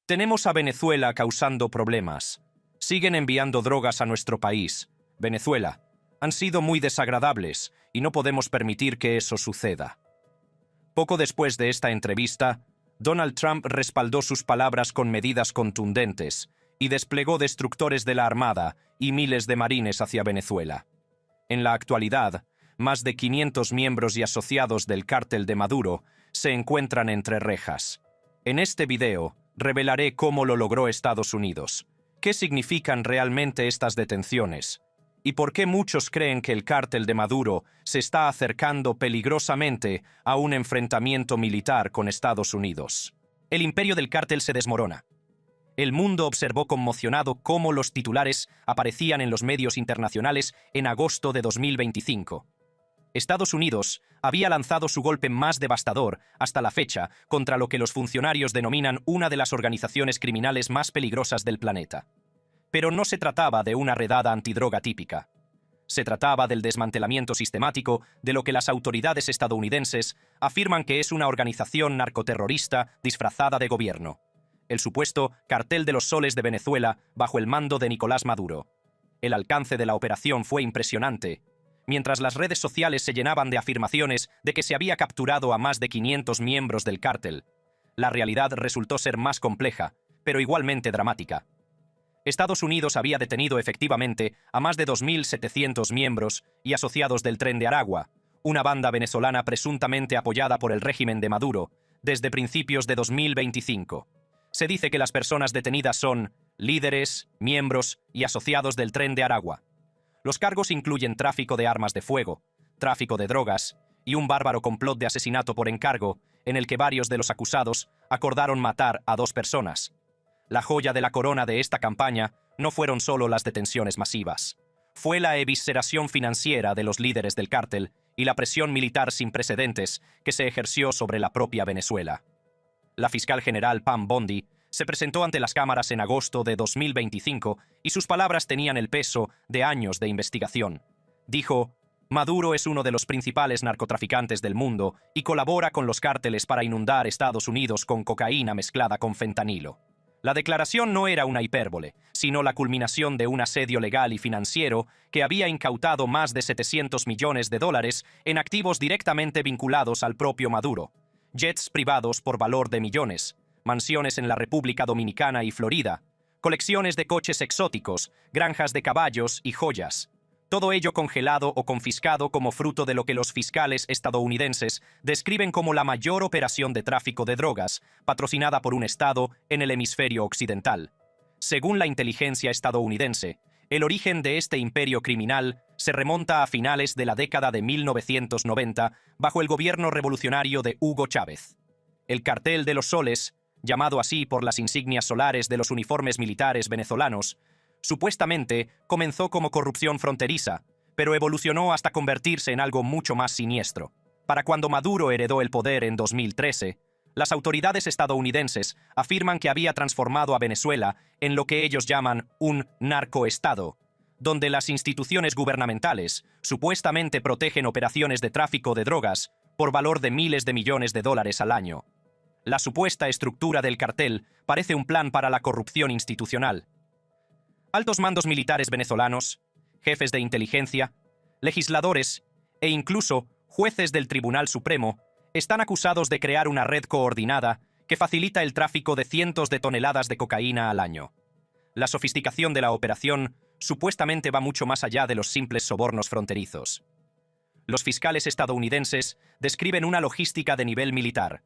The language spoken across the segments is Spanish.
Tenemos a Venezuela causando problemas. Siguen enviando drogas a nuestro país, Venezuela. Han sido muy desagradables y no podemos permitir que eso suceda. Poco después de esta entrevista, Donald Trump respaldó sus palabras con medidas contundentes y desplegó destructores de la Armada y miles de marines hacia Venezuela. En la actualidad, más de 500 miembros y asociados del cártel de Maduro se encuentran entre rejas. En este video, revelaré cómo lo logró Estados Unidos, qué significan realmente estas detenciones y por qué muchos creen que el cártel de Maduro se está acercando peligrosamente a un enfrentamiento militar con Estados Unidos. El imperio del cártel se desmorona. El mundo observó conmocionado cómo los titulares aparecían en los medios internacionales en agosto de 2025. Estados Unidos había lanzado su golpe más devastador hasta la fecha contra lo que los funcionarios denominan una de las organizaciones criminales más peligrosas del planeta. Pero no se trataba de una redada antidroga típica. Se trataba del desmantelamiento sistemático de lo que las autoridades estadounidenses afirman que es una organización narcoterrorista disfrazada de gobierno. El supuesto Cartel de los Soles de Venezuela bajo el mando de Nicolás Maduro. El alcance de la operación fue impresionante. Mientras las redes sociales se llenaban de afirmaciones de que se había capturado a más de 500 miembros del cártel, la realidad resultó ser más compleja, pero igualmente dramática. Estados Unidos había detenido efectivamente a más de 2.700 miembros y asociados del Tren de Aragua, una banda venezolana presuntamente apoyada por el régimen de Maduro, desde principios de 2025. Se dice que las personas detenidas son líderes, miembros y asociados del Tren de Aragua. Los cargos incluyen tráfico de armas de fuego, tráfico de drogas y un bárbaro complot de asesinato por encargo en el que varios de los acusados acordaron matar a 2 personas. La joya de la corona de esta campaña no fueron solo las detenciones masivas. Fue la evisceración financiera de los líderes del cártel y la presión militar sin precedentes que se ejerció sobre la propia Venezuela. La fiscal general Pam Bondi se presentó ante las cámaras en agosto de 2025 y sus palabras tenían el peso de años de investigación. Dijo: Maduro es uno de los principales narcotraficantes del mundo y colabora con los cárteles para inundar Estados Unidos con cocaína mezclada con fentanilo. La declaración no era una hipérbole, sino la culminación de un asedio legal y financiero que había incautado más de $700 millones en activos directamente vinculados al propio Maduro. Jets privados por valor de millones, mansiones en la República Dominicana y Florida, colecciones de coches exóticos, granjas de caballos y joyas. Todo ello congelado o confiscado como fruto de lo que los fiscales estadounidenses describen como la mayor operación de tráfico de drogas, patrocinada por un Estado en el hemisferio occidental. Según la inteligencia estadounidense, el origen de este imperio criminal se remonta a finales de la década de 1990 bajo el gobierno revolucionario de Hugo Chávez. El Cartel de los Soles, llamado así por las insignias solares de los uniformes militares venezolanos, supuestamente comenzó como corrupción fronteriza, pero evolucionó hasta convertirse en algo mucho más siniestro. Para cuando Maduro heredó el poder en 2013, las autoridades estadounidenses afirman que había transformado a Venezuela en lo que ellos llaman un narcoestado, donde las instituciones gubernamentales supuestamente protegen operaciones de tráfico de drogas por valor de miles de millones de dólares al año. La supuesta estructura del cartel parece un plan para la corrupción institucional. Altos mandos militares venezolanos, jefes de inteligencia, legisladores e incluso jueces del Tribunal Supremo están acusados de crear una red coordinada que facilita el tráfico de cientos de toneladas de cocaína al año. La sofisticación de la operación supuestamente va mucho más allá de los simples sobornos fronterizos. Los fiscales estadounidenses describen una logística de nivel militar: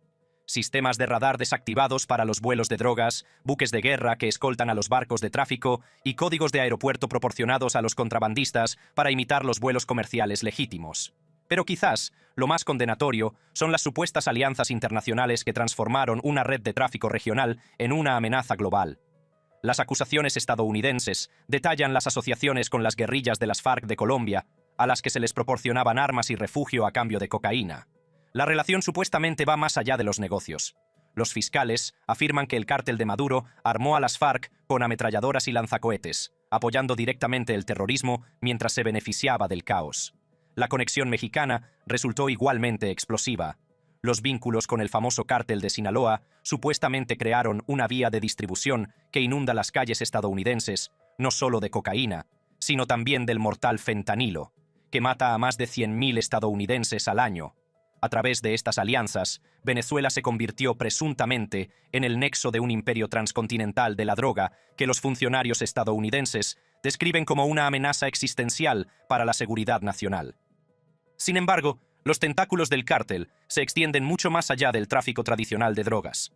sistemas de radar desactivados para los vuelos de drogas, buques de guerra que escoltan a los barcos de tráfico y códigos de aeropuerto proporcionados a los contrabandistas para imitar los vuelos comerciales legítimos. Pero quizás lo más condenatorio son las supuestas alianzas internacionales que transformaron una red de tráfico regional en una amenaza global. Las acusaciones estadounidenses detallan las asociaciones con las guerrillas de las FARC de Colombia, a las que se les proporcionaban armas y refugio a cambio de cocaína. La relación supuestamente va más allá de los negocios. Los fiscales afirman que el cártel de Maduro armó a las FARC con ametralladoras y lanzacohetes, apoyando directamente el terrorismo mientras se beneficiaba del caos. La conexión mexicana resultó igualmente explosiva. Los vínculos con el famoso cártel de Sinaloa supuestamente crearon una vía de distribución que inunda las calles estadounidenses, no solo de cocaína, sino también del mortal fentanilo, que mata a más de 100.000 estadounidenses al año. A través de estas alianzas, Venezuela se convirtió presuntamente en el nexo de un imperio transcontinental de la droga que los funcionarios estadounidenses describen como una amenaza existencial para la seguridad nacional. Sin embargo, los tentáculos del cártel se extienden mucho más allá del tráfico tradicional de drogas.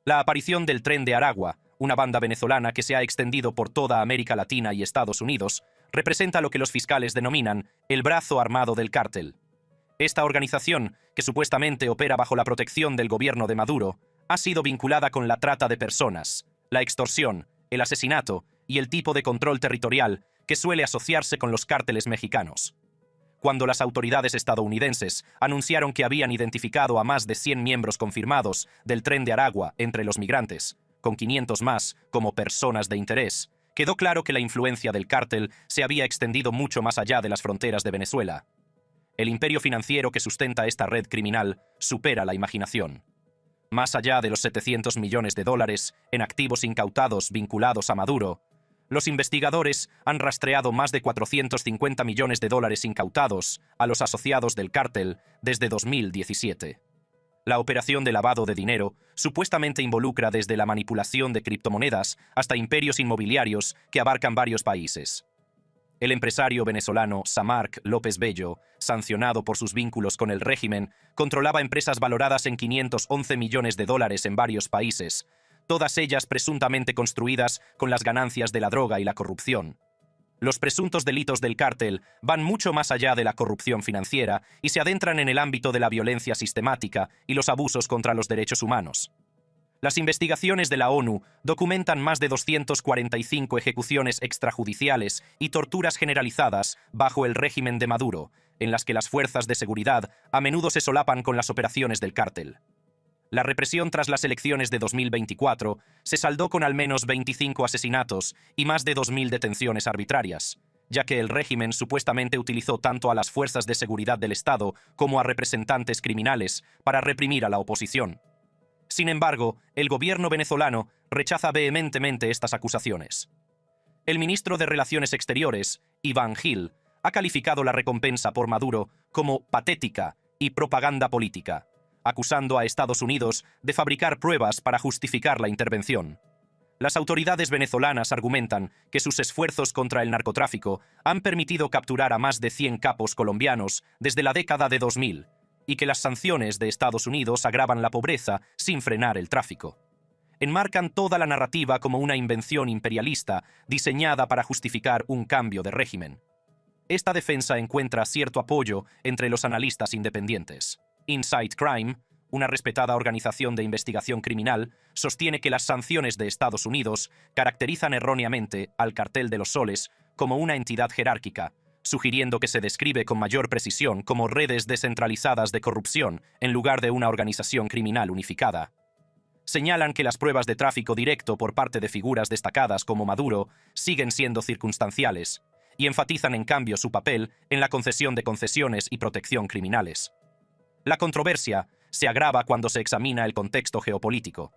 La aparición del Tren de Aragua, una banda venezolana que se ha extendido por toda América Latina y Estados Unidos, representa lo que los fiscales denominan el brazo armado del cártel. Esta organización, que supuestamente opera bajo la protección del gobierno de Maduro, ha sido vinculada con la trata de personas, la extorsión, el asesinato y el tipo de control territorial que suele asociarse con los cárteles mexicanos. Cuando las autoridades estadounidenses anunciaron que habían identificado a más de 100 miembros confirmados del Tren de Aragua entre los migrantes, con 500 más como personas de interés, quedó claro que la influencia del cártel se había extendido mucho más allá de las fronteras de Venezuela. El imperio financiero que sustenta esta red criminal supera la imaginación. Más allá de los 700 millones de dólares en activos incautados vinculados a Maduro, los investigadores han rastreado más de 450 millones de dólares incautados a los asociados del cártel desde 2017. La operación de lavado de dinero supuestamente involucra desde la manipulación de criptomonedas hasta imperios inmobiliarios que abarcan varios países. El empresario venezolano Samark López Bello, sancionado por sus vínculos con el régimen, controlaba empresas valoradas en 511 millones de dólares en varios países, todas ellas presuntamente construidas con las ganancias de la droga y la corrupción. Los presuntos delitos del cártel van mucho más allá de la corrupción financiera y se adentran en el ámbito de la violencia sistemática y los abusos contra los derechos humanos. Las investigaciones de la ONU documentan más de 245 ejecuciones extrajudiciales y torturas generalizadas bajo el régimen de Maduro, en las que las fuerzas de seguridad a menudo se solapan con las operaciones del cártel. La represión tras las elecciones de 2024 se saldó con al menos 25 asesinatos y más de 2.000 detenciones arbitrarias, ya que el régimen supuestamente utilizó tanto a las fuerzas de seguridad del Estado como a representantes criminales para reprimir a la oposición. Sin embargo, el gobierno venezolano rechaza vehementemente estas acusaciones. El ministro de Relaciones Exteriores, Iván Gil, ha calificado la recompensa por Maduro como patética y propaganda política, acusando a Estados Unidos de fabricar pruebas para justificar la intervención. Las autoridades venezolanas argumentan que sus esfuerzos contra el narcotráfico han permitido capturar a más de 100 capos colombianos desde la década de 2000, y que las sanciones de Estados Unidos agravan la pobreza sin frenar el tráfico. Enmarcan toda la narrativa como una invención imperialista diseñada para justificar un cambio de régimen. Esta defensa encuentra cierto apoyo entre los analistas independientes. Inside Crime, una respetada organización de investigación criminal, sostiene que las sanciones de Estados Unidos caracterizan erróneamente al Cartel de los Soles como una entidad jerárquica, sugiriendo que se describe con mayor precisión como redes descentralizadas de corrupción en lugar de una organización criminal unificada. Señalan que las pruebas de tráfico directo por parte de figuras destacadas como Maduro siguen siendo circunstanciales, y enfatizan en cambio su papel en la concesión de concesiones y protección criminales. La controversia se agrava cuando se examina el contexto geopolítico.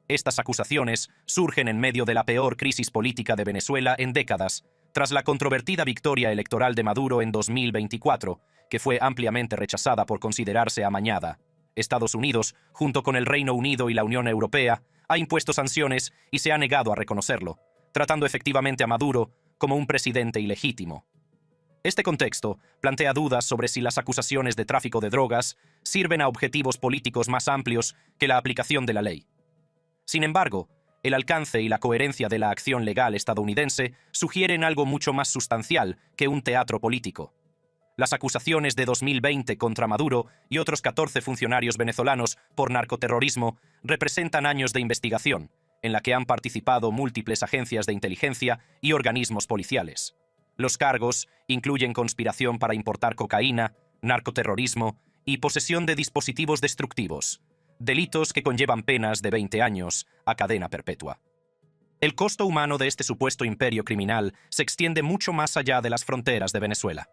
Estas acusaciones surgen en medio de la peor crisis política de Venezuela en décadas, tras la controvertida victoria electoral de Maduro en 2024, que fue ampliamente rechazada por considerarse amañada. Estados Unidos, junto con el Reino Unido y la Unión Europea, ha impuesto sanciones y se ha negado a reconocerlo, tratando efectivamente a Maduro como un presidente ilegítimo. Este contexto plantea dudas sobre si las acusaciones de tráfico de drogas sirven a objetivos políticos más amplios que la aplicación de la ley. Sin embargo, el alcance y la coherencia de la acción legal estadounidense sugieren algo mucho más sustancial que un teatro político. Las acusaciones de 2020 contra Maduro y otros 14 funcionarios venezolanos por narcoterrorismo representan años de investigación, en la que han participado múltiples agencias de inteligencia y organismos policiales. Los cargos incluyen conspiración para importar cocaína, narcoterrorismo y posesión de dispositivos destructivos, delitos que conllevan penas de 20 años a cadena perpetua. El costo humano de este supuesto imperio criminal se extiende mucho más allá de las fronteras de Venezuela.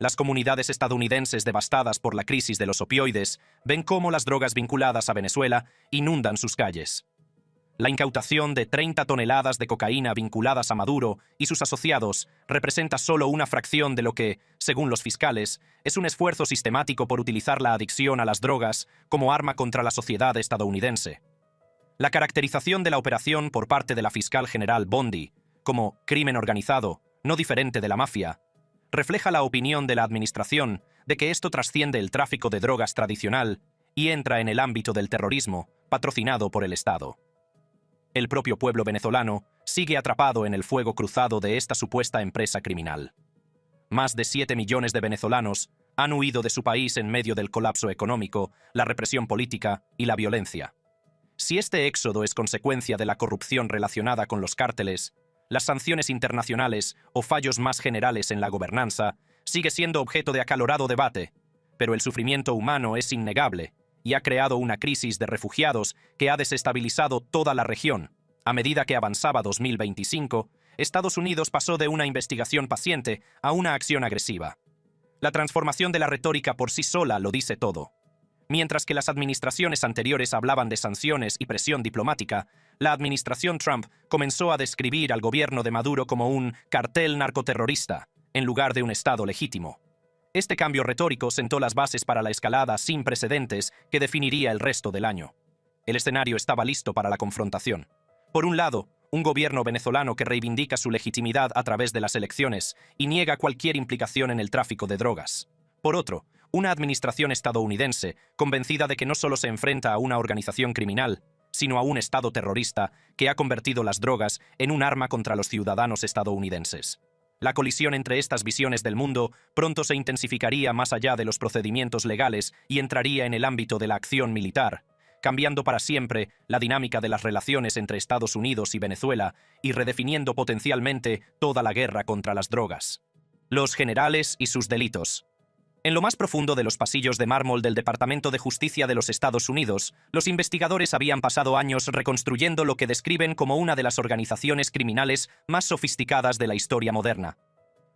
Las comunidades estadounidenses devastadas por la crisis de los opioides ven cómo las drogas vinculadas a Venezuela inundan sus calles. La incautación de 30 toneladas de cocaína vinculadas a Maduro y sus asociados representa solo una fracción de lo que, según los fiscales, es un esfuerzo sistemático por utilizar la adicción a las drogas como arma contra la sociedad estadounidense. La caracterización de la operación por parte de la fiscal general Bondi como crimen organizado, no diferente de la mafia, refleja la opinión de la administración de que esto trasciende el tráfico de drogas tradicional y entra en el ámbito del terrorismo, patrocinado por el Estado. El propio pueblo venezolano sigue atrapado en el fuego cruzado de esta supuesta empresa criminal. Más de 7 millones de venezolanos han huido de su país en medio del colapso económico, la represión política y la violencia. Si este éxodo es consecuencia de la corrupción relacionada con los cárteles, las sanciones internacionales o fallos más generales en la gobernanza sigue siendo objeto de acalorado debate, pero el sufrimiento humano es innegable y ha creado una crisis de refugiados que ha desestabilizado toda la región. A medida que avanzaba 2025, Estados Unidos pasó de una investigación paciente a una acción agresiva. La transformación de la retórica por sí sola lo dice todo. Mientras que las administraciones anteriores hablaban de sanciones y presión diplomática, la administración Trump comenzó a describir al gobierno de Maduro como un cartel narcoterrorista, en lugar de un Estado legítimo. Este cambio retórico sentó las bases para la escalada sin precedentes que definiría el resto del año. El escenario estaba listo para la confrontación. Por un lado, un gobierno venezolano que reivindica su legitimidad a través de las elecciones y niega cualquier implicación en el tráfico de drogas. Por otro, una administración estadounidense convencida de que no solo se enfrenta a una organización criminal, sino a un Estado terrorista que ha convertido las drogas en un arma contra los ciudadanos estadounidenses. La colisión entre estas visiones del mundo pronto se intensificaría más allá de los procedimientos legales y entraría en el ámbito de la acción militar, cambiando para siempre la dinámica de las relaciones entre Estados Unidos y Venezuela y redefiniendo potencialmente toda la guerra contra las drogas. Los generales y sus delitos. En lo más profundo de los pasillos de mármol del Departamento de Justicia de los Estados Unidos, los investigadores habían pasado años reconstruyendo lo que describen como una de las organizaciones criminales más sofisticadas de la historia moderna.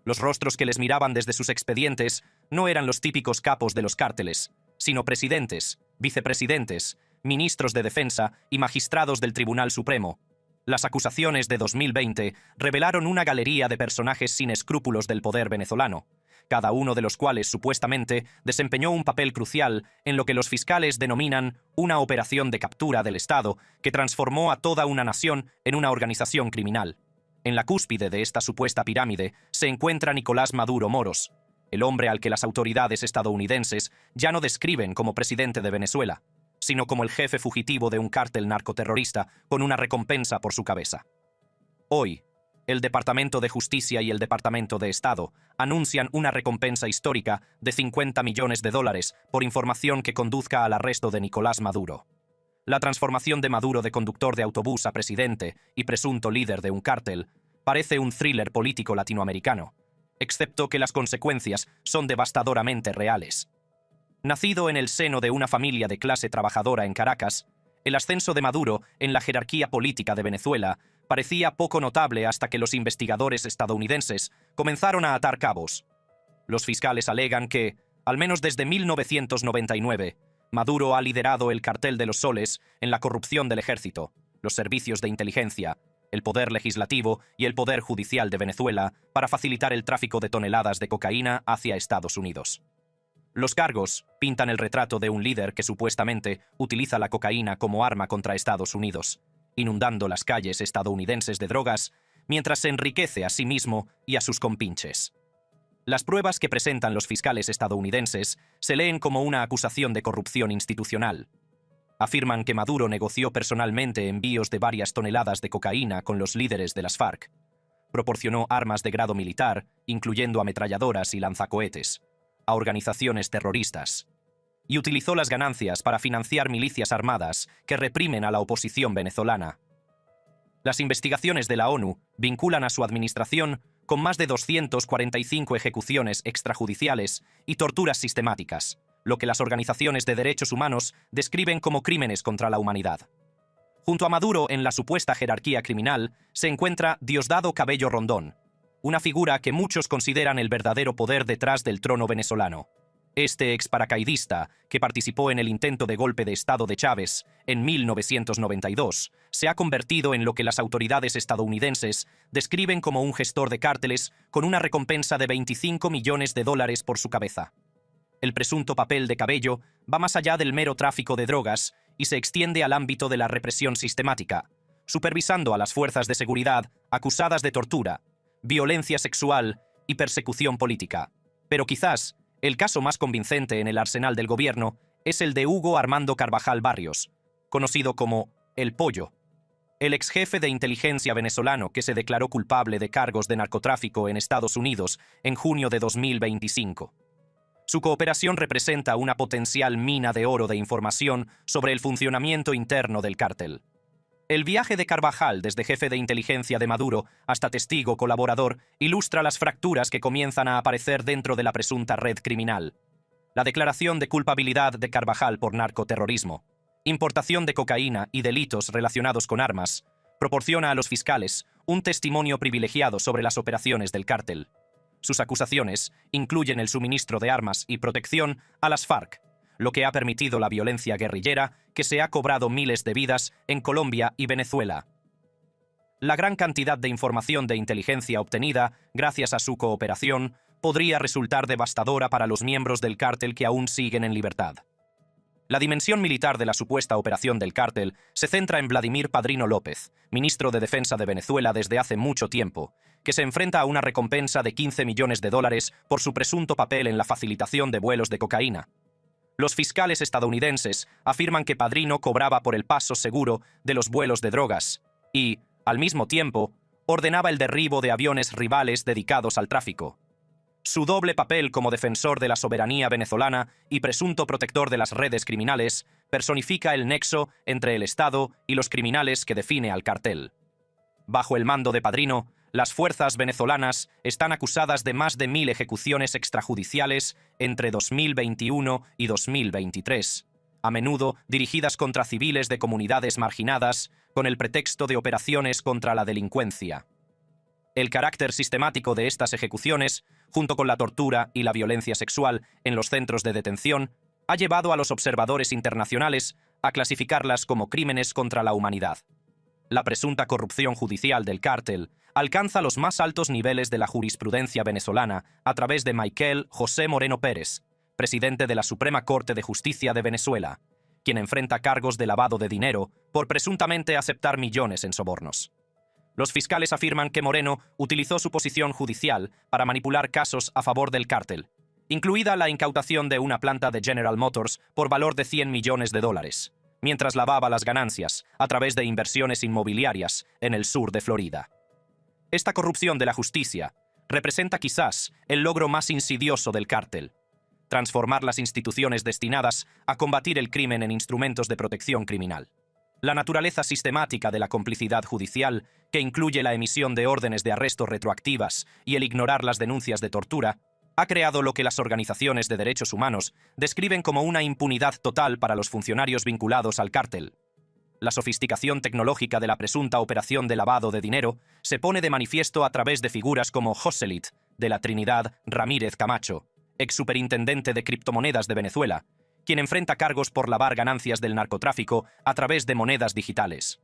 Los rostros que les miraban desde sus expedientes no eran los típicos capos de los cárteles, sino presidentes, vicepresidentes, ministros de defensa y magistrados del Tribunal Supremo. Las acusaciones de 2020 revelaron una galería de personajes sin escrúpulos del poder venezolano, cada uno de los cuales supuestamente desempeñó un papel crucial en lo que los fiscales denominan una operación de captura del Estado que transformó a toda una nación en una organización criminal. En la cúspide de esta supuesta pirámide se encuentra Nicolás Maduro Moros, el hombre al que las autoridades estadounidenses ya no describen como presidente de Venezuela, sino como el jefe fugitivo de un cártel narcoterrorista con una recompensa por su cabeza. Hoy, el Departamento de Justicia y el Departamento de Estado anuncian una recompensa histórica de $50 millones por información que conduzca al arresto de Nicolás Maduro. La transformación de Maduro de conductor de autobús a presidente y presunto líder de un cártel parece un thriller político latinoamericano, excepto que las consecuencias son devastadoramente reales. Nacido en el seno de una familia de clase trabajadora en Caracas, el ascenso de Maduro en la jerarquía política de Venezuela parecía poco notable hasta que los investigadores estadounidenses comenzaron a atar cabos. Los fiscales alegan que, al menos desde 1999, Maduro ha liderado el cartel de los soles en la corrupción del ejército, los servicios de inteligencia, el poder legislativo y el poder judicial de Venezuela para facilitar el tráfico de toneladas de cocaína hacia Estados Unidos. Los cargos pintan el retrato de un líder que supuestamente utiliza la cocaína como arma contra Estados Unidos, inundando las calles estadounidenses de drogas, mientras se enriquece a sí mismo y a sus compinches. Las pruebas que presentan los fiscales estadounidenses se leen como una acusación de corrupción institucional. Afirman que Maduro negoció personalmente envíos de varias toneladas de cocaína con los líderes de las FARC, proporcionó armas de grado militar, incluyendo ametralladoras y lanzacohetes, a organizaciones terroristas, y utilizó las ganancias para financiar milicias armadas que reprimen a la oposición venezolana. Las investigaciones de la ONU vinculan a su administración con más de 245 ejecuciones extrajudiciales y torturas sistemáticas, lo que las organizaciones de derechos humanos describen como crímenes contra la humanidad. Junto a Maduro en la supuesta jerarquía criminal se encuentra Diosdado Cabello Rondón, una figura que muchos consideran el verdadero poder detrás del trono venezolano. Este ex paracaidista, que participó en el intento de golpe de Estado de Chávez en 1992, se ha convertido en lo que las autoridades estadounidenses describen como un gestor de cárteles con una recompensa de $25 millones por su cabeza. El presunto papel de Cabello va más allá del mero tráfico de drogas y se extiende al ámbito de la represión sistemática, supervisando a las fuerzas de seguridad acusadas de tortura, violencia sexual y persecución política. Pero quizás el caso más convincente en el arsenal del gobierno es el de Hugo Armando Carvajal Barrios, conocido como El Pollo, el ex jefe de inteligencia venezolano que se declaró culpable de cargos de narcotráfico en Estados Unidos en junio de 2025. Su cooperación representa una potencial mina de oro de información sobre el funcionamiento interno del cártel. El viaje de Carvajal desde jefe de inteligencia de Maduro hasta testigo colaborador ilustra las fracturas que comienzan a aparecer dentro de la presunta red criminal. La declaración de culpabilidad de Carvajal por narcoterrorismo, importación de cocaína y delitos relacionados con armas, proporciona a los fiscales un testimonio privilegiado sobre las operaciones del cártel. Sus acusaciones incluyen el suministro de armas y protección a las FARC, lo que ha permitido la violencia guerrillera que se ha cobrado miles de vidas en Colombia y Venezuela. La gran cantidad de información de inteligencia obtenida gracias a su cooperación podría resultar devastadora para los miembros del cártel que aún siguen en libertad. La dimensión militar de la supuesta operación del cártel se centra en Vladimir Padrino López, ministro de Defensa de Venezuela desde hace mucho tiempo, que se enfrenta a una recompensa de $15 millones por su presunto papel en la facilitación de vuelos de cocaína. Los fiscales estadounidenses afirman que Padrino cobraba por el paso seguro de los vuelos de drogas y, al mismo tiempo, ordenaba el derribo de aviones rivales dedicados al tráfico. Su doble papel como defensor de la soberanía venezolana y presunto protector de las redes criminales personifica el nexo entre el Estado y los criminales que define al cartel. Bajo el mando de Padrino, las fuerzas venezolanas están acusadas de más de 1.000 ejecuciones extrajudiciales entre 2021 y 2023, a menudo dirigidas contra civiles de comunidades marginadas con el pretexto de operaciones contra la delincuencia. El carácter sistemático de estas ejecuciones, junto con la tortura y la violencia sexual en los centros de detención, ha llevado a los observadores internacionales a clasificarlas como crímenes contra la humanidad. La presunta corrupción judicial del cártel alcanza los más altos niveles de la jurisprudencia venezolana a través de Michael José Moreno Pérez, presidente de la Suprema Corte de Justicia de Venezuela, quien enfrenta cargos de lavado de dinero por presuntamente aceptar millones en sobornos. Los fiscales afirman que Moreno utilizó su posición judicial para manipular casos a favor del cártel, incluida la incautación de una planta de General Motors por valor de $100 millones, mientras lavaba las ganancias a través de inversiones inmobiliarias en el sur de Florida. Esta corrupción de la justicia representa quizás el logro más insidioso del cártel: transformar las instituciones destinadas a combatir el crimen en instrumentos de protección criminal. La naturaleza sistemática de la complicidad judicial, que incluye la emisión de órdenes de arresto retroactivas y el ignorar las denuncias de tortura, ha creado lo que las organizaciones de derechos humanos describen como una impunidad total para los funcionarios vinculados al cártel. La sofisticación tecnológica de la presunta operación de lavado de dinero se pone de manifiesto a través de figuras como Joselit, de la Trinidad Ramírez Camacho, ex superintendente de criptomonedas de Venezuela, quien enfrenta cargos por lavar ganancias del narcotráfico a través de monedas digitales.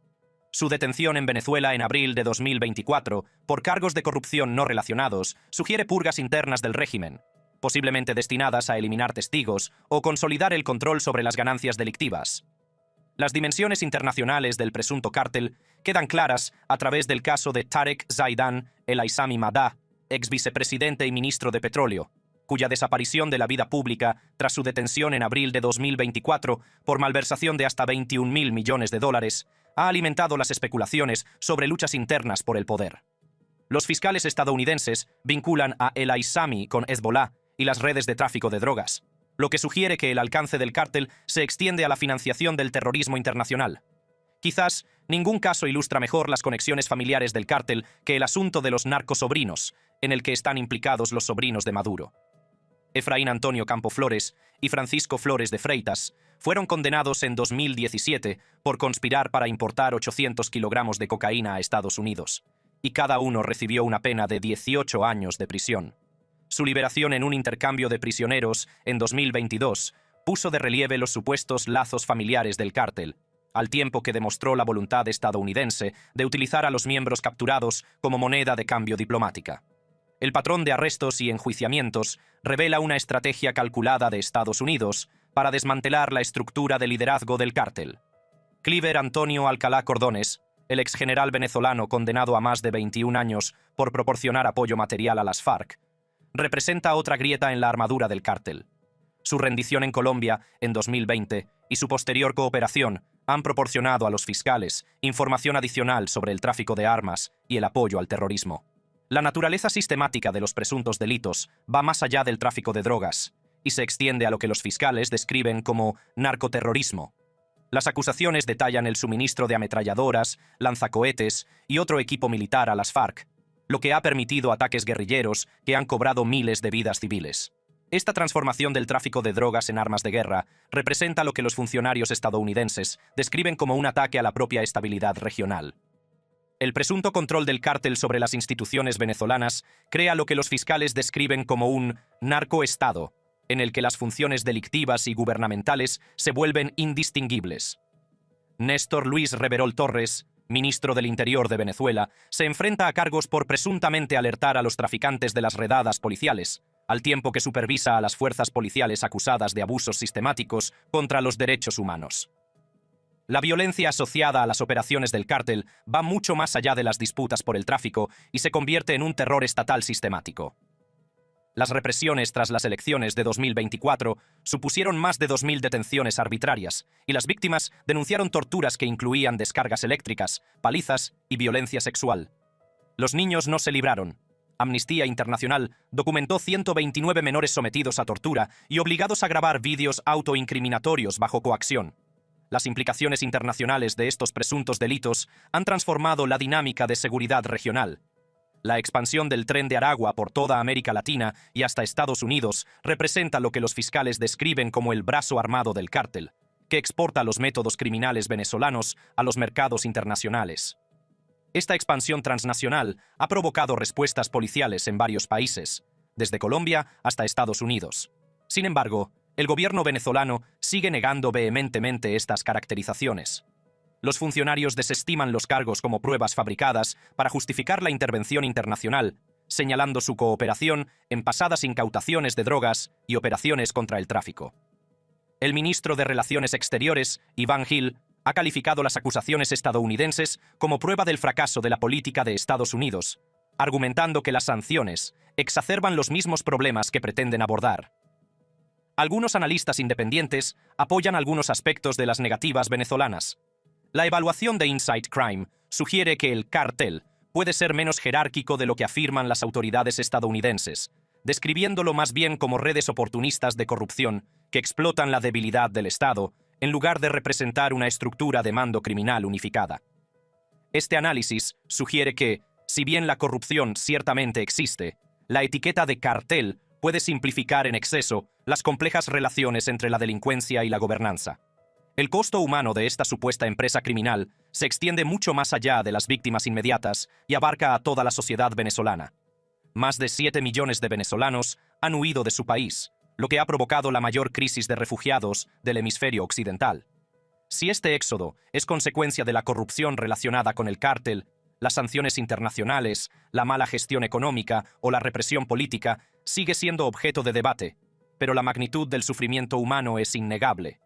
Su detención en Venezuela en abril de 2024 por cargos de corrupción no relacionados sugiere purgas internas del régimen, posiblemente destinadas a eliminar testigos o consolidar el control sobre las ganancias delictivas. Las dimensiones internacionales del presunto cártel quedan claras a través del caso de Tarek Zaidan El Aissami Madá, ex vicepresidente y ministro de Petróleo, cuya desaparición de la vida pública tras su detención en abril de 2024 por malversación de hasta $21.000 millones ha alimentado las especulaciones sobre luchas internas por el poder. Los fiscales estadounidenses vinculan a El Aissami con Hezbollah y las redes de tráfico de drogas, lo que sugiere que el alcance del cártel se extiende a la financiación del terrorismo internacional. Quizás ningún caso ilustra mejor las conexiones familiares del cártel que el asunto de los narcosobrinos, en el que están implicados los sobrinos de Maduro. Efraín Antonio Campo Flores y Francisco Flores de Freitas fueron condenados en 2017 por conspirar para importar 800 kilogramos de cocaína a Estados Unidos, y cada uno recibió una pena de 18 años de prisión. Su liberación en un intercambio de prisioneros en 2022 puso de relieve los supuestos lazos familiares del cártel, al tiempo que demostró la voluntad estadounidense de utilizar a los miembros capturados como moneda de cambio diplomática. El patrón de arrestos y enjuiciamientos revela una estrategia calculada de Estados Unidos para desmantelar la estructura de liderazgo del cártel. Cliver Antonio Alcalá Cordones, el exgeneral venezolano condenado a más de 21 años por proporcionar apoyo material a las FARC, representa otra grieta en la armadura del cártel. Su rendición en Colombia en 2020 y su posterior cooperación han proporcionado a los fiscales información adicional sobre el tráfico de armas y el apoyo al terrorismo. La naturaleza sistemática de los presuntos delitos va más allá del tráfico de drogas y se extiende a lo que los fiscales describen como narcoterrorismo. Las acusaciones detallan el suministro de ametralladoras, lanzacohetes y otro equipo militar a las FARC, lo que ha permitido ataques guerrilleros que han cobrado miles de vidas civiles. Esta transformación del tráfico de drogas en armas de guerra representa lo que los funcionarios estadounidenses describen como un ataque a la propia estabilidad regional. El presunto control del cártel sobre las instituciones venezolanas crea lo que los fiscales describen como un narcoestado, en el que las funciones delictivas y gubernamentales se vuelven indistinguibles. Néstor Luis Reverol Torres, ministro del Interior de Venezuela, se enfrenta a cargos por presuntamente alertar a los traficantes de las redadas policiales, al tiempo que supervisa a las fuerzas policiales acusadas de abusos sistemáticos contra los derechos humanos. La violencia asociada a las operaciones del cártel va mucho más allá de las disputas por el tráfico y se convierte en un terror estatal sistemático. Las represiones tras las elecciones de 2024 supusieron más de 2.000 detenciones arbitrarias, y las víctimas denunciaron torturas que incluían descargas eléctricas, palizas y violencia sexual. Los niños no se libraron. Amnistía Internacional documentó 129 menores sometidos a tortura y obligados a grabar vídeos autoincriminatorios bajo coacción. Las implicaciones internacionales de estos presuntos delitos han transformado la dinámica de seguridad regional. La expansión del Tren de Aragua por toda América Latina y hasta Estados Unidos representa lo que los fiscales describen como el brazo armado del cártel, que exporta los métodos criminales venezolanos a los mercados internacionales. Esta expansión transnacional ha provocado respuestas policiales en varios países, desde Colombia hasta Estados Unidos. Sin embargo, el gobierno venezolano sigue negando vehementemente estas caracterizaciones. Los funcionarios desestiman los cargos como pruebas fabricadas para justificar la intervención internacional, señalando su cooperación en pasadas incautaciones de drogas y operaciones contra el tráfico. El ministro de Relaciones Exteriores, Iván Gil, ha calificado las acusaciones estadounidenses como prueba del fracaso de la política de Estados Unidos, argumentando que las sanciones exacerban los mismos problemas que pretenden abordar. Algunos analistas independientes apoyan algunos aspectos de las negativas venezolanas. La evaluación de Insight Crime sugiere que el cártel puede ser menos jerárquico de lo que afirman las autoridades estadounidenses, describiéndolo más bien como redes oportunistas de corrupción que explotan la debilidad del Estado en lugar de representar una estructura de mando criminal unificada. Este análisis sugiere que, si bien la corrupción ciertamente existe, la etiqueta de cartel puede simplificar en exceso las complejas relaciones entre la delincuencia y la gobernanza. El costo humano de esta supuesta empresa criminal se extiende mucho más allá de las víctimas inmediatas y abarca a toda la sociedad venezolana. Más de 7 millones de venezolanos han huido de su país, lo que ha provocado la mayor crisis de refugiados del hemisferio occidental. Si este éxodo es consecuencia de la corrupción relacionada con el cártel, las sanciones internacionales, la mala gestión económica o la represión política, sigue siendo objeto de debate, pero la magnitud del sufrimiento humano es innegable.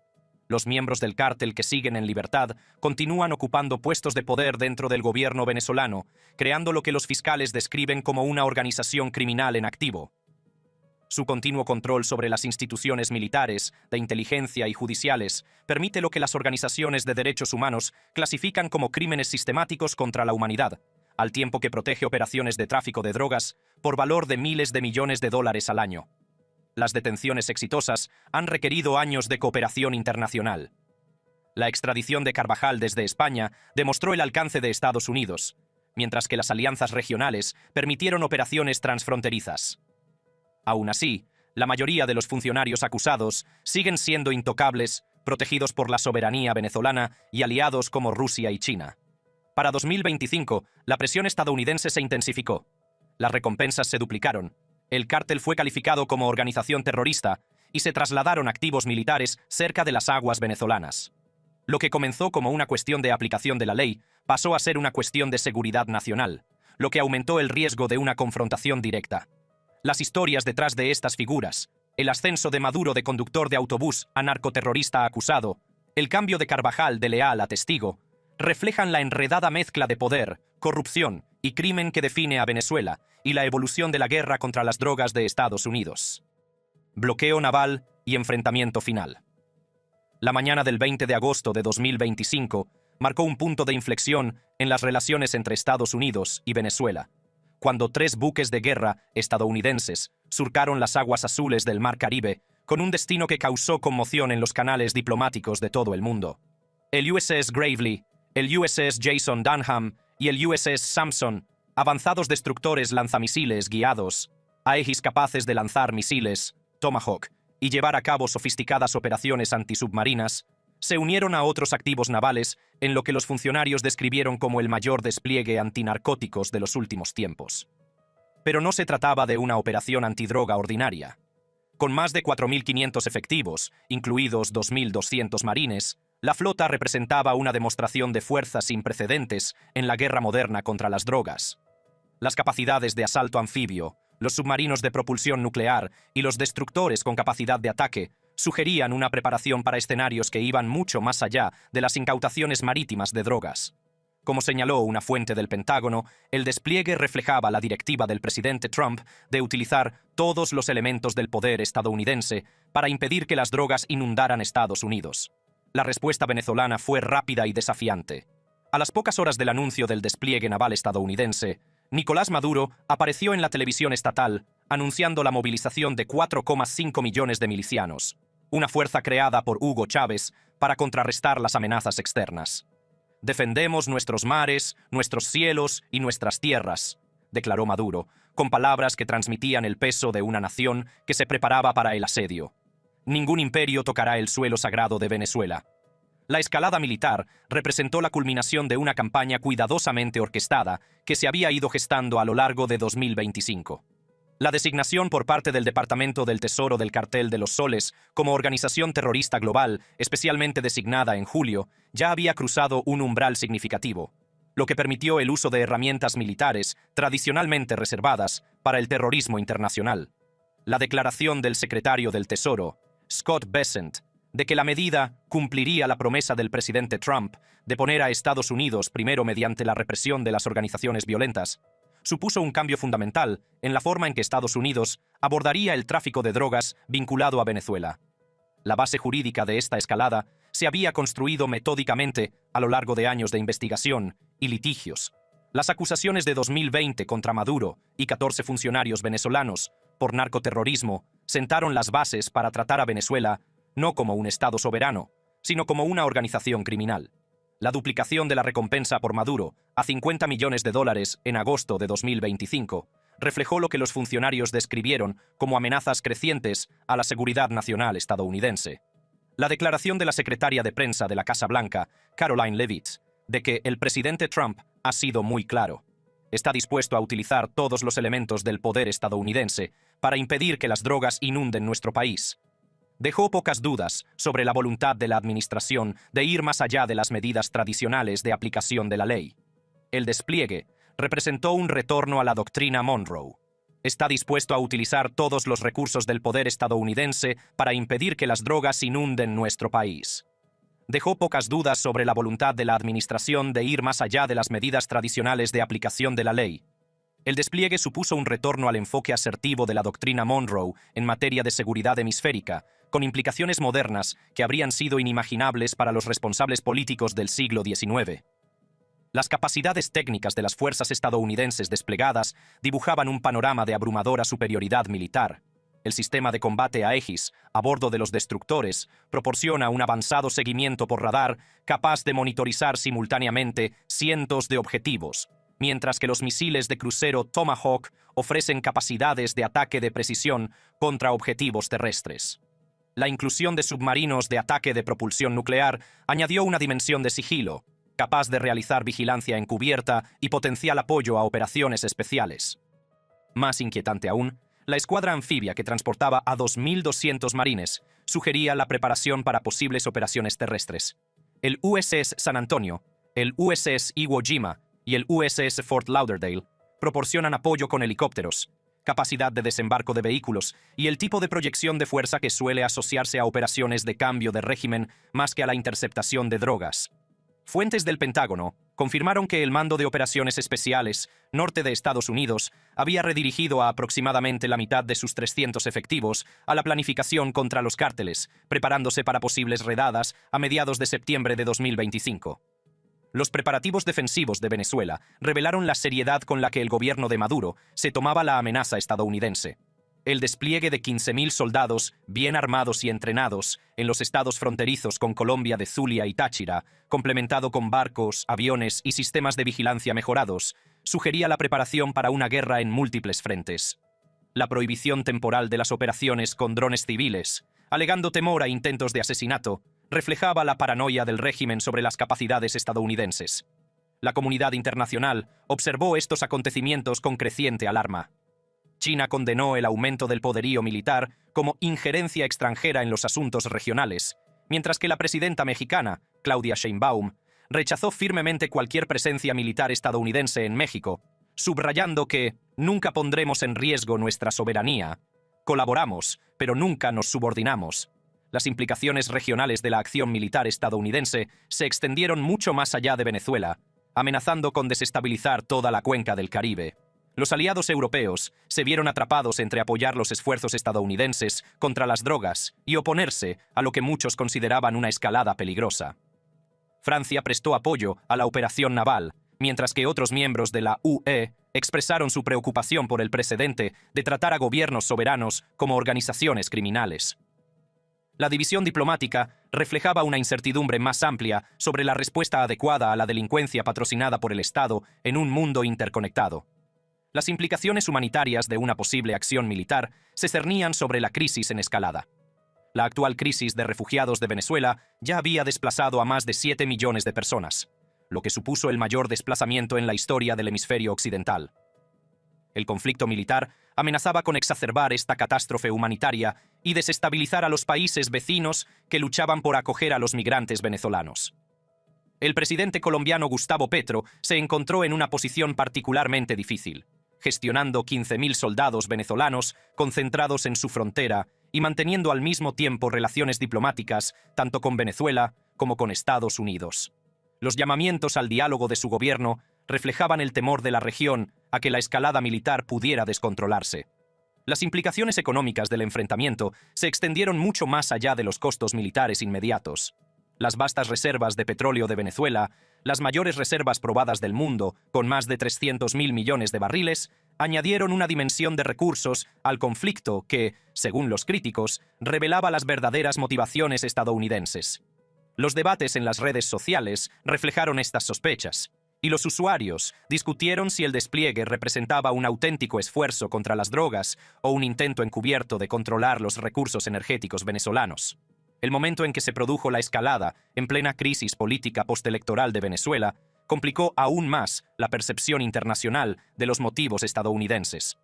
Los miembros del cártel que siguen en libertad continúan ocupando puestos de poder dentro del gobierno venezolano, creando lo que los fiscales describen como una organización criminal en activo. Su continuo control sobre las instituciones militares, de inteligencia y judiciales permite lo que las organizaciones de derechos humanos clasifican como crímenes sistemáticos contra la humanidad, al tiempo que protege operaciones de tráfico de drogas por valor de miles de millones de dólares al año. Las detenciones exitosas han requerido años de cooperación internacional. La extradición de Carvajal desde España demostró el alcance de Estados Unidos, mientras que las alianzas regionales permitieron operaciones transfronterizas. Aún así, la mayoría de los funcionarios acusados siguen siendo intocables, protegidos por la soberanía venezolana y aliados como Rusia y China. Para 2025, la presión estadounidense se intensificó. Las recompensas se duplicaron. El cártel fue calificado como organización terrorista y se trasladaron activos militares cerca de las aguas venezolanas. Lo que comenzó como una cuestión de aplicación de la ley pasó a ser una cuestión de seguridad nacional, lo que aumentó el riesgo de una confrontación directa. Las historias detrás de estas figuras, el ascenso de Maduro de conductor de autobús a narcoterrorista acusado, el cambio de Carvajal de leal a testigo, reflejan la enredada mezcla de poder, corrupción y crimen que define a Venezuela y la evolución de la guerra contra las drogas de Estados Unidos. Bloqueo naval y enfrentamiento final. La mañana del 20 de agosto de 2025 marcó un punto de inflexión en las relaciones entre Estados Unidos y Venezuela, cuando 3 buques de guerra estadounidenses surcaron las aguas azules del Mar Caribe con un destino que causó conmoción en los canales diplomáticos de todo el mundo. El USS Gravely, el USS Jason Dunham y el USS Samson, avanzados destructores lanzamisiles guiados, Aegis capaces de lanzar misiles, Tomahawk, y llevar a cabo sofisticadas operaciones antisubmarinas, se unieron a otros activos navales en lo que los funcionarios describieron como el mayor despliegue antinarcóticos de los últimos tiempos. Pero no se trataba de una operación antidroga ordinaria. Con más de 4.500 efectivos, incluidos 2.200 marines, la flota representaba una demostración de fuerza sin precedentes en la guerra moderna contra las drogas. Las capacidades de asalto anfibio, los submarinos de propulsión nuclear y los destructores con capacidad de ataque sugerían una preparación para escenarios que iban mucho más allá de las incautaciones marítimas de drogas. Como señaló una fuente del Pentágono, el despliegue reflejaba la directiva del presidente Trump de utilizar todos los elementos del poder estadounidense para impedir que las drogas inundaran Estados Unidos. La respuesta venezolana fue rápida y desafiante. A las pocas horas del anuncio del despliegue naval estadounidense, Nicolás Maduro apareció en la televisión estatal anunciando la movilización de 4,5 millones de milicianos, una fuerza creada por Hugo Chávez para contrarrestar las amenazas externas. «Defendemos nuestros mares, nuestros cielos y nuestras tierras», declaró Maduro, con palabras que transmitían el peso de una nación que se preparaba para el asedio. «Ningún imperio tocará el suelo sagrado de Venezuela». La escalada militar representó la culminación de una campaña cuidadosamente orquestada que se había ido gestando a lo largo de 2025. La designación por parte del Departamento del Tesoro del Cartel de los Soles como organización terrorista global, especialmente designada en julio, ya había cruzado un umbral significativo, lo que permitió el uso de herramientas militares tradicionalmente reservadas para el terrorismo internacional. La declaración del secretario del Tesoro, Scott Bessent, de que la medida cumpliría la promesa del presidente Trump de poner a Estados Unidos primero mediante la represión de las organizaciones violentas, supuso un cambio fundamental en la forma en que Estados Unidos abordaría el tráfico de drogas vinculado a Venezuela. La base jurídica de esta escalada se había construido metódicamente a lo largo de años de investigación y litigios. Las acusaciones de 2020 contra Maduro y 14 funcionarios venezolanos por narcoterrorismo sentaron las bases para tratar a Venezuela no como un Estado soberano, sino como una organización criminal. La duplicación de la recompensa por Maduro a $50 millones en agosto de 2025 reflejó lo que los funcionarios describieron como amenazas crecientes a la seguridad nacional estadounidense. La declaración de la secretaria de prensa de la Casa Blanca, Caroline Leavitt, de que el presidente Trump ha sido muy claro. Está dispuesto a utilizar todos los elementos del poder estadounidense para impedir que las drogas inunden nuestro país. Dejó pocas dudas sobre la voluntad de la administración de ir más allá de las medidas tradicionales de aplicación de la ley. El despliegue representó un retorno a la doctrina Monroe. Está dispuesto a utilizar todos los recursos del poder estadounidense para impedir que las drogas inunden nuestro país. Dejó pocas dudas sobre la voluntad de la administración de ir más allá de las medidas tradicionales de aplicación de la ley. El despliegue supuso un retorno al enfoque asertivo de la doctrina Monroe en materia de seguridad hemisférica, con implicaciones modernas que habrían sido inimaginables para los responsables políticos del siglo XIX. Las capacidades técnicas de las fuerzas estadounidenses desplegadas dibujaban un panorama de abrumadora superioridad militar. El sistema de combate Aegis, a bordo de los destructores, proporciona un avanzado seguimiento por radar capaz de monitorizar simultáneamente cientos de objetivos, mientras que los misiles de crucero Tomahawk ofrecen capacidades de ataque de precisión contra objetivos terrestres. La inclusión de submarinos de ataque de propulsión nuclear añadió una dimensión de sigilo, capaz de realizar vigilancia encubierta y potencial apoyo a operaciones especiales. Más inquietante aún, la escuadra anfibia que transportaba a 2.200 marines sugería la preparación para posibles operaciones terrestres. El USS San Antonio, el USS Iwo Jima y el USS Fort Lauderdale proporcionan apoyo con helicópteros, capacidad de desembarco de vehículos y el tipo de proyección de fuerza que suele asociarse a operaciones de cambio de régimen más que a la interceptación de drogas. Fuentes del Pentágono confirmaron que el Mando de Operaciones Especiales Norte de Estados Unidos había redirigido a aproximadamente la mitad de sus 300 efectivos a la planificación contra los cárteles, preparándose para posibles redadas a mediados de septiembre de 2025. Los preparativos defensivos de Venezuela revelaron la seriedad con la que el gobierno de Maduro se tomaba la amenaza estadounidense. El despliegue de 15.000 soldados bien armados y entrenados en los estados fronterizos con Colombia de Zulia y Táchira, complementado con barcos, aviones y sistemas de vigilancia mejorados, sugería la preparación para una guerra en múltiples frentes. La prohibición temporal de las operaciones con drones civiles, alegando temor a intentos de asesinato, reflejaba la paranoia del régimen sobre las capacidades estadounidenses. La comunidad internacional observó estos acontecimientos con creciente alarma. China condenó el aumento del poderío militar como injerencia extranjera en los asuntos regionales, mientras que la presidenta mexicana, Claudia Sheinbaum, rechazó firmemente cualquier presencia militar estadounidense en México, subrayando que nunca pondremos en riesgo nuestra soberanía. Colaboramos, pero nunca nos subordinamos. Las implicaciones regionales de la acción militar estadounidense se extendieron mucho más allá de Venezuela, amenazando con desestabilizar toda la cuenca del Caribe. Los aliados europeos se vieron atrapados entre apoyar los esfuerzos estadounidenses contra las drogas y oponerse a lo que muchos consideraban una escalada peligrosa. Francia prestó apoyo a la operación naval, mientras que otros miembros de la UE expresaron su preocupación por el precedente de tratar a gobiernos soberanos como organizaciones criminales. La división diplomática reflejaba una incertidumbre más amplia sobre la respuesta adecuada a la delincuencia patrocinada por el Estado en un mundo interconectado. Las implicaciones humanitarias de una posible acción militar se cernían sobre la crisis en escalada. La actual crisis de refugiados de Venezuela ya había desplazado a más de 7 millones de personas, lo que supuso el mayor desplazamiento en la historia del hemisferio occidental. El conflicto militar amenazaba con exacerbar esta catástrofe humanitaria y desestabilizar a los países vecinos que luchaban por acoger a los migrantes venezolanos. El presidente colombiano Gustavo Petro se encontró en una posición particularmente difícil, gestionando 15.000 soldados venezolanos concentrados en su frontera y manteniendo al mismo tiempo relaciones diplomáticas tanto con Venezuela como con Estados Unidos. Los llamamientos al diálogo de su gobierno reflejaban el temor de la región a que la escalada militar pudiera descontrolarse. Las implicaciones económicas del enfrentamiento se extendieron mucho más allá de los costos militares inmediatos. Las vastas reservas de petróleo de Venezuela, las mayores reservas probadas del mundo, con más de 300.000 millones de barriles, añadieron una dimensión de recursos al conflicto que, según los críticos, revelaba las verdaderas motivaciones estadounidenses. Los debates en las redes sociales reflejaron estas sospechas, y los usuarios discutieron si el despliegue representaba un auténtico esfuerzo contra las drogas o un intento encubierto de controlar los recursos energéticos venezolanos. El momento en que se produjo la escalada, en plena crisis política postelectoral de Venezuela, complicó aún más la percepción internacional de los motivos estadounidenses.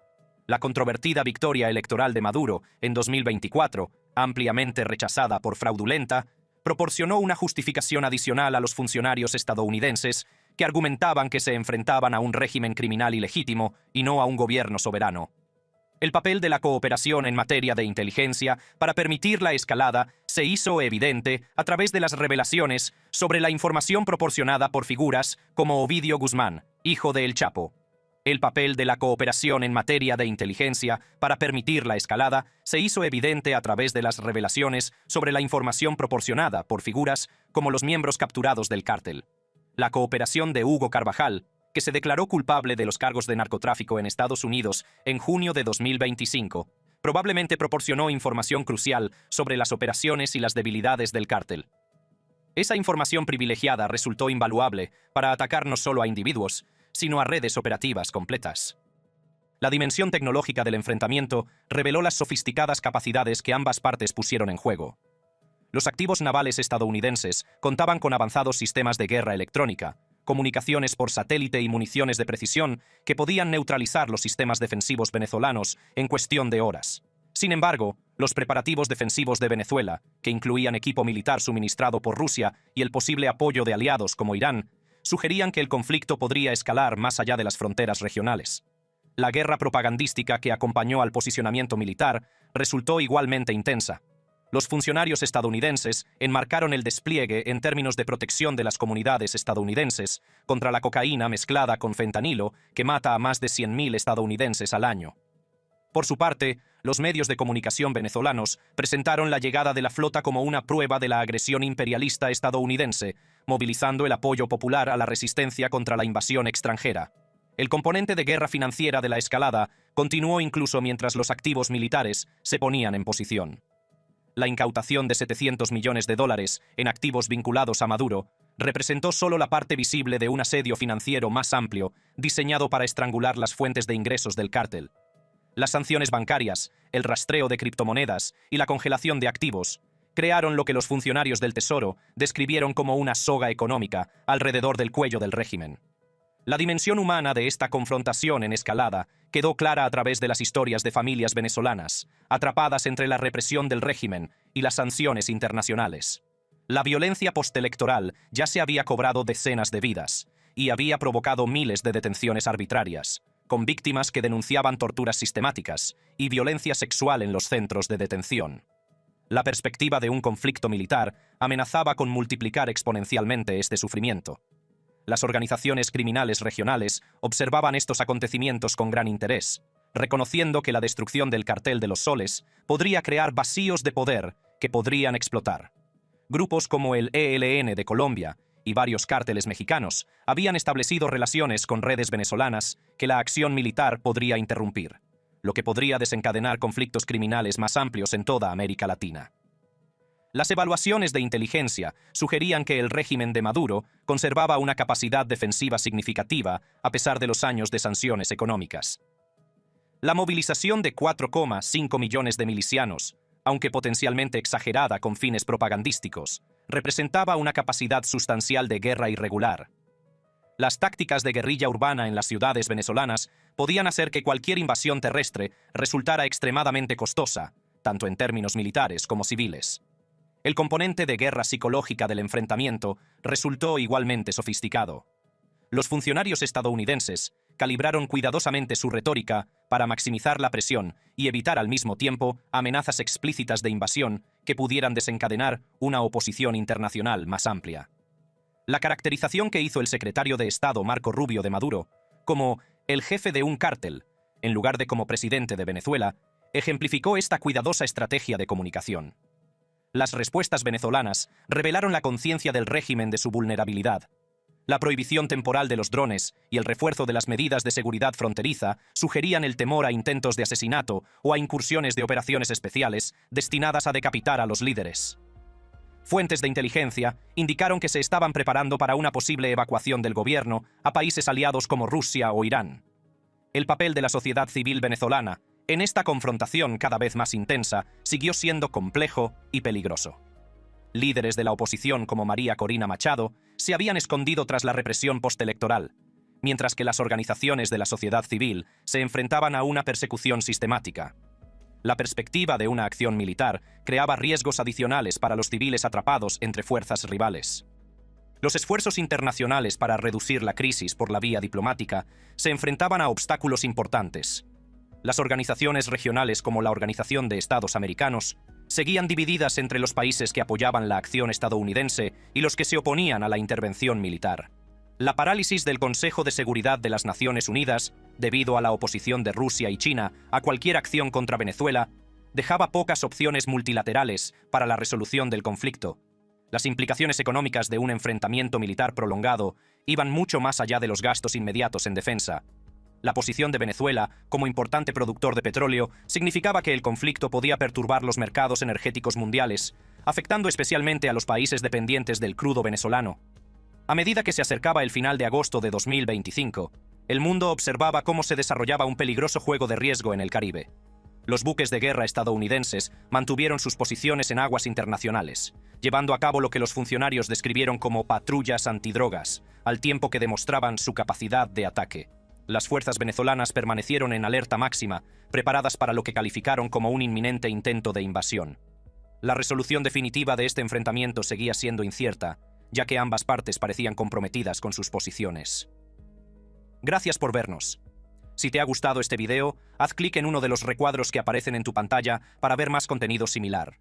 La controvertida victoria electoral de Maduro en 2024, ampliamente rechazada por fraudulenta, proporcionó una justificación adicional a los funcionarios estadounidenses que argumentaban que se enfrentaban a un régimen criminal ilegítimo y no a un gobierno soberano. El papel de la cooperación en materia de inteligencia para permitir la escalada se hizo evidente a través de las revelaciones sobre la información proporcionada por figuras como Ovidio Guzmán, hijo de El Chapo. El papel de la cooperación en materia de inteligencia para permitir la escalada se hizo evidente a través de las revelaciones sobre la información proporcionada por figuras como los miembros capturados del cártel. La cooperación de Hugo Carvajal, que se declaró culpable de los cargos de narcotráfico en Estados Unidos en junio de 2025, probablemente proporcionó información crucial sobre las operaciones y las debilidades del cártel. Esa información privilegiada resultó invaluable para atacar no solo a individuos, sino a redes operativas completas. La dimensión tecnológica del enfrentamiento reveló las sofisticadas capacidades que ambas partes pusieron en juego. Los activos navales estadounidenses contaban con avanzados sistemas de guerra electrónica, comunicaciones por satélite y municiones de precisión que podían neutralizar los sistemas defensivos venezolanos en cuestión de horas. Sin embargo, los preparativos defensivos de Venezuela, que incluían equipo militar suministrado por Rusia y el posible apoyo de aliados como Irán, sugerían que el conflicto podría escalar más allá de las fronteras regionales. La guerra propagandística que acompañó al posicionamiento militar resultó igualmente intensa. Los funcionarios estadounidenses enmarcaron el despliegue en términos de protección de las comunidades estadounidenses contra la cocaína mezclada con fentanilo que mata a más de 100.000 estadounidenses al año. Por su parte, los medios de comunicación venezolanos presentaron la llegada de la flota como una prueba de la agresión imperialista estadounidense, movilizando el apoyo popular a la resistencia contra la invasión extranjera. El componente de guerra financiera de la escalada continuó incluso mientras los activos militares se ponían en posición. La incautación de $700 millones en activos vinculados a Maduro representó solo la parte visible de un asedio financiero más amplio diseñado para estrangular las fuentes de ingresos del cártel. Las sanciones bancarias, el rastreo de criptomonedas y la congelación de activos crearon lo que los funcionarios del Tesoro describieron como una soga económica alrededor del cuello del régimen. La dimensión humana de esta confrontación en escalada quedó clara a través de las historias de familias venezolanas, atrapadas entre la represión del régimen y las sanciones internacionales. La violencia postelectoral ya se había cobrado decenas de vidas y había provocado miles de detenciones arbitrarias, con víctimas que denunciaban torturas sistemáticas y violencia sexual en los centros de detención. La perspectiva de un conflicto militar amenazaba con multiplicar exponencialmente este sufrimiento. Las organizaciones criminales regionales observaban estos acontecimientos con gran interés, reconociendo que la destrucción del cartel de los soles podría crear vacíos de poder que podrían explotar. Grupos como el ELN de Colombia y varios cárteles mexicanos habían establecido relaciones con redes venezolanas que la acción militar podría interrumpir, lo que podría desencadenar conflictos criminales más amplios en toda América Latina. Las evaluaciones de inteligencia sugerían que el régimen de Maduro conservaba una capacidad defensiva significativa a pesar de los años de sanciones económicas. La movilización de 4,5 millones de milicianos, aunque potencialmente exagerada con fines propagandísticos, representaba una capacidad sustancial de guerra irregular. Las tácticas de guerrilla urbana en las ciudades venezolanas podían hacer que cualquier invasión terrestre resultara extremadamente costosa, tanto en términos militares como civiles. El componente de guerra psicológica del enfrentamiento resultó igualmente sofisticado. Los funcionarios estadounidenses calibraron cuidadosamente su retórica para maximizar la presión y evitar al mismo tiempo amenazas explícitas de invasión que pudieran desencadenar una oposición internacional más amplia. La caracterización que hizo el secretario de Estado Marco Rubio de Maduro como el jefe de un cártel, en lugar de como presidente de Venezuela, ejemplificó esta cuidadosa estrategia de comunicación. Las respuestas venezolanas revelaron la conciencia del régimen de su vulnerabilidad. La prohibición temporal de los drones y el refuerzo de las medidas de seguridad fronteriza sugerían el temor a intentos de asesinato o a incursiones de operaciones especiales destinadas a decapitar a los líderes. Fuentes de inteligencia indicaron que se estaban preparando para una posible evacuación del gobierno a países aliados como Rusia o Irán. El papel de la sociedad civil venezolana en esta confrontación cada vez más intensa siguió siendo complejo y peligroso. Líderes de la oposición como María Corina Machado se habían escondido tras la represión postelectoral, mientras que las organizaciones de la sociedad civil se enfrentaban a una persecución sistemática. La perspectiva de una acción militar creaba riesgos adicionales para los civiles atrapados entre fuerzas rivales. Los esfuerzos internacionales para reducir la crisis por la vía diplomática se enfrentaban a obstáculos importantes. Las organizaciones regionales como la Organización de Estados Americanos seguían divididas entre los países que apoyaban la acción estadounidense y los que se oponían a la intervención militar. La parálisis del Consejo de Seguridad de las Naciones Unidas, debido a la oposición de Rusia y China a cualquier acción contra Venezuela, dejaba pocas opciones multilaterales para la resolución del conflicto. Las implicaciones económicas de un enfrentamiento militar prolongado iban mucho más allá de los gastos inmediatos en defensa. La posición de Venezuela como importante productor de petróleo significaba que el conflicto podía perturbar los mercados energéticos mundiales, afectando especialmente a los países dependientes del crudo venezolano. A medida que se acercaba el final de agosto de 2025, el mundo observaba cómo se desarrollaba un peligroso juego de riesgo en el Caribe. Los buques de guerra estadounidenses mantuvieron sus posiciones en aguas internacionales, llevando a cabo lo que los funcionarios describieron como patrullas antidrogas, al tiempo que demostraban su capacidad de ataque. Las fuerzas venezolanas permanecieron en alerta máxima, preparadas para lo que calificaron como un inminente intento de invasión. La resolución definitiva de este enfrentamiento seguía siendo incierta, ya que ambas partes parecían comprometidas con sus posiciones. Gracias por vernos. Si te ha gustado este video, haz clic en uno de los recuadros que aparecen en tu pantalla para ver más contenido similar.